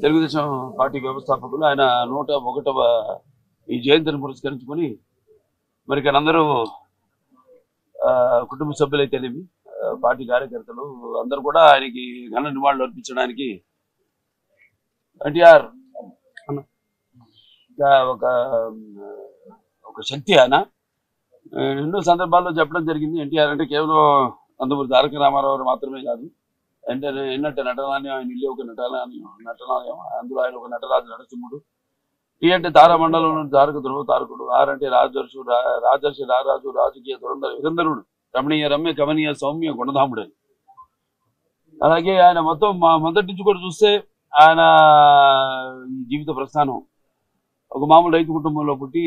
Telugu Desam party వ్యవస్థాపకులు ఆయన 101వ ఈ జయంతిని పురస్కరించుకొని మరి ఇక్కడ అందరూ కుటుంబ సభ్యులైతేనేమి పార్టీ కార్యకర్తలు అందరూ కూడా ఆయనకి ఘన నివాళులు అర్పించడానికి ఎన్టీఆర్ ఒక ఒక శక్తి. ఆయన ఎన్నో సందర్భాల్లో చెప్పడం జరిగింది. ఎన్టీఆర్ అంటే కేవలం నందమూరి తారక రామారావు మాత్రమే కాదు, అంటే ఎన్నట్టు నటనాలయం, ఆయన ఇల్లు ఒక నటనాలయం, అందులో ఆయన ఒక నటరాజు నరసింహుడు. టీ అంటే తారామండలంలో తారక ధ్రువ తారకుడు, ఆర్ అంటే రాజర్షి రారాజు, రాజకీయ దురంధర యుగంధరుడు, రమణీయ రమ్య కమనీయ సౌమ్య గుణధాముడు అని. అలాగే ఆయన మొత్తం మొదటి నుంచి కూడా చూస్తే ఆయన జీవిత ప్రస్థానం ఒక మామూలు రైతు కుటుంబంలో పుట్టి,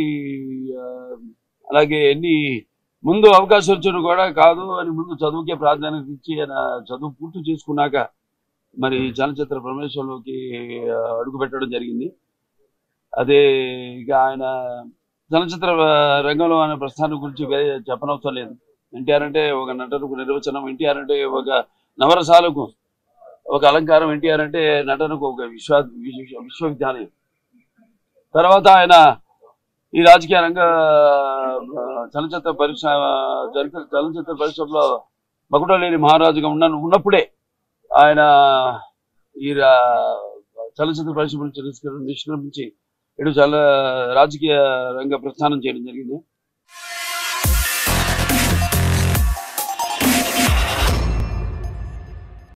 అలాగే ముందు అవకాశం వచ్చినా కూడా కాదు అని ముందు చదువుకే ప్రాధాన్యత ఇచ్చి ఆయన చదువు పూర్తి చేసుకున్నాక మరి చలనచిత్ర ప్రవేశంలోకి అడుగు పెట్టడం జరిగింది. అదే ఇక ఆయన చలనచిత్ర రంగంలో ఆయన ప్రస్థానం గురించి చెప్పనవసరం లేదు. ఎన్టీఆర్ అంటే ఒక నటనకు నిర్వచనం, ఎన్టీఆర్ అంటే ఒక నవరసాలకు ఒక అలంకారం, ఎన్టీఆర్ అంటే నటనకు ఒక విశ్వవిద్యాలయం. తర్వాత ఆయన ఈ రాజకీయ రంగ చలనచిత్ర పరిశ్రమలో మకుటలేని మహారాజుగా ఉన్నప్పుడే ఆయన ఈ చలనచిత్ర పరిశ్రమ నుంచి నిష్క్రమించి రాజకీయ రంగ ప్రస్థానం చేయడం జరిగింది.